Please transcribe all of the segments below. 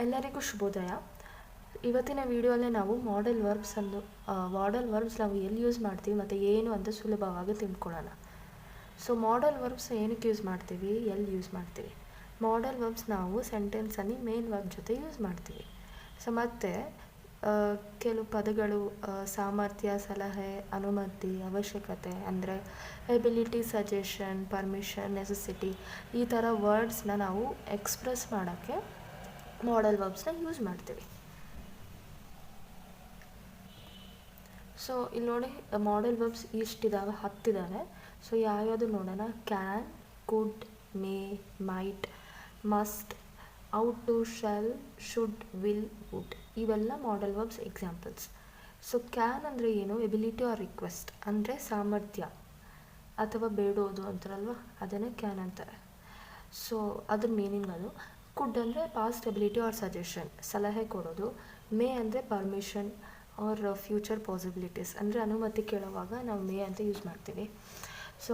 ಎಲ್ಲರಿಗೂ ಶುಭೋದಯ. ಇವತ್ತಿನ ವಿಡಿಯೋಲ್ಲೇ ನಾವು ಮಾಡಲ್ ವರ್ಬ್ಸ್ ನಾವು ಎಲ್ಲಿ ಯೂಸ್ ಮಾಡ್ತೀವಿ ಮತ್ತು ಏನು ಅಂತ ಸುಲಭವಾಗಿ ತಿಳ್ಕೊಳ್ಳೋಣ. ಸೊ ಮಾಡಲ್ ವರ್ಬ್ಸ್ ಏನಕ್ಕೆ ಯೂಸ್ ಮಾಡ್ತೀವಿ, ಎಲ್ಲಿ ಯೂಸ್ ಮಾಡ್ತೀವಿ? ಮಾಡಲ್ ವರ್ಬ್ಸ್ ನಾವು ಸೆಂಟೆನ್ಸಲ್ಲಿ ಮೇನ್ ವರ್ಬ್ ಜೊತೆ ಯೂಸ್ ಮಾಡ್ತೀವಿ. ಸೊ ಮತ್ತು ಕೆಲವು ಪದಗಳು ಸಾಮರ್ಥ್ಯ, ಸಲಹೆ, ಅನುಮತಿ, ಅವಶ್ಯಕತೆ ಅಂದರೆ ಎಬಿಲಿಟಿ, ಸಜೆಷನ್, ಪರ್ಮಿಷನ್, ನೆಸೆಸಿಟಿ, ಈ ಥರ ವರ್ಡ್ಸ್ನ ನಾವು ಎಕ್ಸ್ಪ್ರೆಸ್ ಮಾಡೋಕ್ಕೆ ಮಾಡಲ್ ವರ್ಬ್ಸ್ನ ಯೂಸ್ ಮಾಡ್ತೀವಿ. ಸೊ ಇಲ್ಲಿ ನೋಡಿ, ಮಾಡಲ್ ವರ್ಬ್ಸ್ ಇಷ್ಟಿದ್ದಾವೆ, 10 ಇದ್ದಾವೆ. ಸೊ ಯಾವ್ಯಾವುದು ನೋಡೋಣ. Can, could, may, might, must, ought to, shall, should, will, would, ಇವೆಲ್ಲ modal verbs examples. So can ಅಂದರೆ ಏನು? ಎಬಿಲಿಟಿ ಆರ್ ರಿಕ್ವೆಸ್ಟ್ ಅಂದರೆ ಸಾಮರ್ಥ್ಯ ಅಥವಾ ಬೇಡೋದು ಅಂತಾರಲ್ವ, ಅದನ್ನೇ ಕ್ಯಾನ್ ಅಂತಾರೆ. ಸೊ ಅದ್ರ ಮೀನಿಂಗ್ ಅದು. ಕುಡ್ ಅಂದರೆ ಪಾಸ್ಟ್ ಎಬಿಲಿಟಿ ಆರ್ ಸಜೆಷನ್, ಸಲಹೆ ಕೊಡೋದು. ಮೇ ಅಂದರೆ ಪರ್ಮಿಷನ್ ಆರ್ ಫ್ಯೂಚರ್ ಪಾಸಿಬಿಲಿಟೀಸ್ ಅಂದರೆ ಅನುಮತಿ ಕೇಳುವಾಗ ನಾವು ಮೇ ಅಂತ ಯೂಸ್ ಮಾಡ್ತೀವಿ. ಸೊ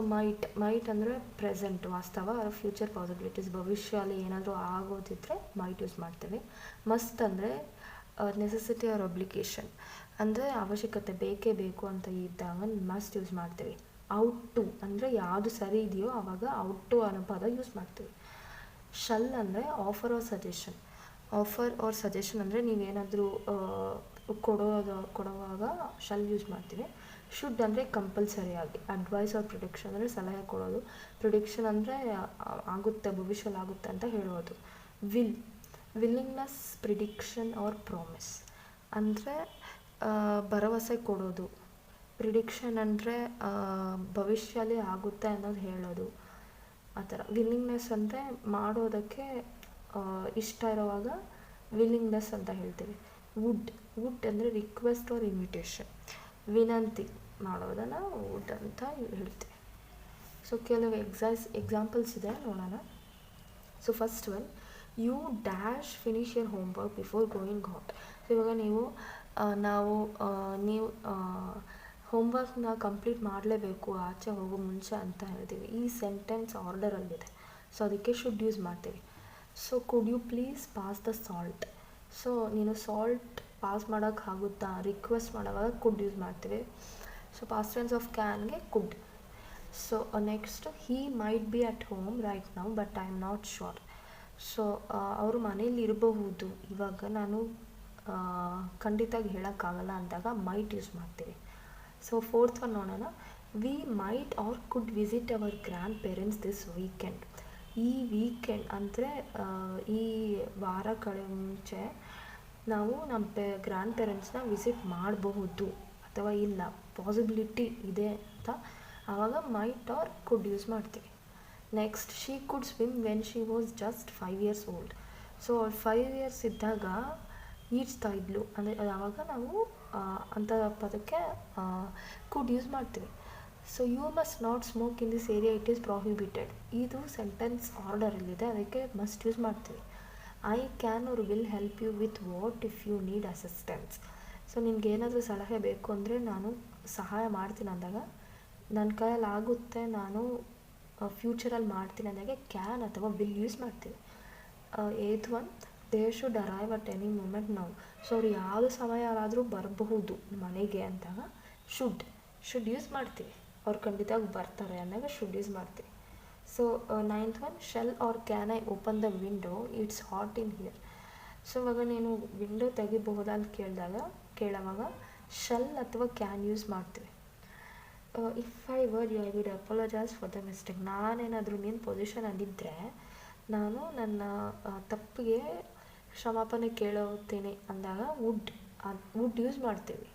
ಮೈಟ್ ಅಂದರೆ ಪ್ರೆಸೆಂಟ್, ವಾಸ್ತವ, ಆರ್ ಫ್ಯೂಚರ್ ಪಾಸಿಬಿಲಿಟೀಸ್, ಭವಿಷ್ಯಲ್ಲಿ ಏನಾದರೂ ಆಗೋದಿದ್ದರೆ ಮೈಟ್ ಯೂಸ್ ಮಾಡ್ತೀವಿ. ಮಸ್ಟ್ ಅಂದರೆ ನೆಸೆಸಿಟಿ ಆರ್ ಅಬ್ಲಿಕೇಶನ್ ಅಂದರೆ ಅವಶ್ಯಕತೆ, ಬೇಕೇ ಬೇಕು ಅಂತ ಇದ್ದಾಗ ಮಸ್ಟ್ ಯೂಸ್ ಮಾಡ್ತೀವಿ. ಔಟ್ ಟು ಅಂದರೆ ಯಾವುದು ಸರಿ ಇದೆಯೋ ಆವಾಗ ಔಟ್ ಟು ಅನ್ನೋ ಪದ ಯೂಸ್ ಮಾಡ್ತೀವಿ. ಶಲ್ ಅಂದರೆ ಆಫರ್ ಆರ್ ಸಜೆಷನ್ ಅಂದರೆ ನೀವೇನಾದರೂ ಕೊಡುವಾಗ ಶಲ್ ಯೂಸ್ ಮಾಡ್ತೀವಿ. ಶುಡ್ ಅಂದರೆ ಕಂಪಲ್ಸರಿಯಾಗಿ. ಅಡ್ವೈಸ್ ಆರ್ ಪ್ರಿಡಿಕ್ಷನ್ ಅಂದರೆ ಸಲಹೆ ಕೊಡೋದು. ಪ್ರಿಡಿಕ್ಷನ್ ಅಂದರೆ ಆಗುತ್ತೆ, ಭವಿಷ್ಯಲ್ಲಿ ಆಗುತ್ತೆ ಅಂತ ಹೇಳೋದು. ವಿಲ್ಲಿಂಗ್ನೆಸ್, ಪ್ರಿಡಿಕ್ಷನ್ ಆರ್ ಪ್ರಾಮಿಸ್ ಅಂದರೆ ಭರವಸೆ ಕೊಡೋದು. ಪ್ರಿಡಿಕ್ಷನ್ ಅಂದರೆ ಭವಿಷ್ಯಲ್ಲಿ ಆಗುತ್ತೆ ಅನ್ನೋದು ಹೇಳೋದು, ಆ ಥರ. ವಿಲ್ಲಿಂಗ್ನೆಸ್ ಅಂದರೆ ಮಾಡೋದಕ್ಕೆ ಇಷ್ಟ ಇರೋವಾಗ ವಿಲ್ಲಿಂಗ್ನೆಸ್ ಅಂತ ಹೇಳ್ತೀವಿ. ವುಡ್ ಅಂದರೆ ರಿಕ್ವೆಸ್ಟ್ ಆರ್ ಇನ್ವಿಟೇಷನ್, ವಿನಂತಿ ಮಾಡೋದನ್ನು ವುಡ್ ಅಂತ ಹೇಳ್ತೀವಿ. ಸೊ ಕೆಲವು ಎಕ್ಸಾಂಪಲ್ಸ್ ಇದೆ, ನೋಡೋಣ. So first one, you dash finish your homework before going out. So ಇವಾಗ ನೀವು ಹೋಮ್ವರ್ಕ್ನ ಕಂಪ್ಲೀಟ್ ಮಾಡಲೇಬೇಕು ಆಚೆ ಹೋಗೋ ಮುಂಚೆ ಅಂತ ಹೇಳ್ತೀವಿ. ಈ ಸೆಂಟೆನ್ಸ್ ಆರ್ಡರಲ್ಲಿದೆ, ಸೊ ಅದಕ್ಕೆ ಶುಡ್ ಯೂಸ್ ಮಾಡ್ತೀವಿ. So could you please pass the salt. So ನೀನು ಸಾಲ್ಟ್ ಪಾಸ್ ಮಾಡೋಕ್ಕಾಗುತ್ತಾ ರಿಕ್ವೆಸ್ಟ್ ಮಾಡೋವಾಗ ಕುಡ್ ಯೂಸ್ ಮಾಡ್ತೀವಿ. ಸೊ ಪಾಸ್ಟ್ ಟೆನ್ಸ್ ಆಫ್ ಕ್ಯಾನ್ಗೆ could. So next, he might be at home right now but I am not sure. So ಅವರು ಮನೇಲಿ ಇರಬಹುದು ಇವಾಗ, ನಾನು ಖಂಡಿತ ಹೇಳೋಕ್ಕಾಗಲ್ಲ ಅಂದಾಗ ಮೈಟ್ ಯೂಸ್ ಮಾಡ್ತೀವಿ. ಸೊ ಫೋರ್ತ್ ಒನ್ ನೋಡೋಣ. We might or could visit hour grand parents this weekend. ಈ ವೀಕೆಂಡ್ ಅಂದರೆ ಈ ವಾರ ಮುಂಚೆ ನಾವು ನಮ್ಮ ಗ್ರ್ಯಾಂಡ್ ಪೇರೆಂಟ್ಸ್ನ ವಿಸಿಟ್ ಮಾಡಬಹುದು ಅಥವಾ ಇಲ್ಲ, ಪಾಸಿಬಿಲಿಟಿ ಇದೆ ಅಂತ ಆವಾಗ ಮೈಟ್ ಆರ್ ಕುಡ್ ಯೂಸ್ ಮಾಡ್ತೀವಿ. Next, she could swim when she was just 5 years old. So ಅವ್ಳು 5 years ಇದ್ದಾಗ ಈಜ್ತಾ ಇದ್ಲು ಅಂದರೆ ಆವಾಗ ನಾವು ಅಂಥ ಪದಕ್ಕೆ ಕುಡ್ ಯೂಸ್ ಮಾಡ್ತೀವಿ. So you must not smoke in this area, it is prohibited. ಇದು ಸೆಂಟೆನ್ಸ್ ಆರ್ಡರಲ್ಲಿದೆ, ಅದಕ್ಕೆ ಮಸ್ಟ್ ಯೂಸ್ ಮಾಡ್ತೀವಿ. I can or will help you with what if you need assistance. So ನಿಮ್ಗೇನಾದರೂ ಸಲಹೆ ಬೇಕು ಅಂದರೆ ನಾನು ಸಹಾಯ ಮಾಡ್ತೀನಿ ಅಂದಾಗ, ನನ್ನ ಕೈಯಲ್ಲಿ ಆಗುತ್ತೆ, ನಾನು ಫ್ಯೂಚರಲ್ಲಿ ಮಾಡ್ತೀನಿ ಅಂದಾಗ ಕ್ಯಾನ್ ಅಥವಾ ವಿಲ್ ಯೂಸ್ ಮಾಡ್ತೀವಿ. 8th one, they should arrive at any moment now. So ಅವ್ರು ಯಾವುದು ಸಮಯವಾದರೂ ಬರಬಹುದು ಮನೆಗೆ ಅಂದಾಗ ಶುಡ್ ಯೂಸ್ ಮಾಡ್ತೀವಿ. ಅವ್ರು ಖಂಡಿತವಾಗಿ ಬರ್ತಾರೆ ಅಂದಾಗ ಶುಡ್ ಯೂಸ್ ಮಾಡ್ತೀವಿ. So 9th one, shall or can I open the window, it's hot in here. So ಇವಾಗ ನೀನು ವಿಂಡೋ ತೆಗಿಬಹುದಾ ಅಂತ ಕೇಳುವಾಗ ಶೆಲ್ ಅಥವಾ ಕ್ಯಾನ್ ಯೂಸ್ ಮಾಡ್ತೀವಿ. If I were you I would apologise for the mistake. ನಾನೇನಾದರೂ ನಿನ್ನ ಪೊಸಿಷನಲ್ಲಿದ್ದರೆ ನಾನು ನನ್ನ ತಪ್ಪಿಗೆ ಕ್ಷಮಾಪಣೆ ಕೇಳುತ್ತೀನಿ ಅಂದಾಗ ವುಡ್ ಯೂಸ್ ಮಾಡ್ತೀವಿ.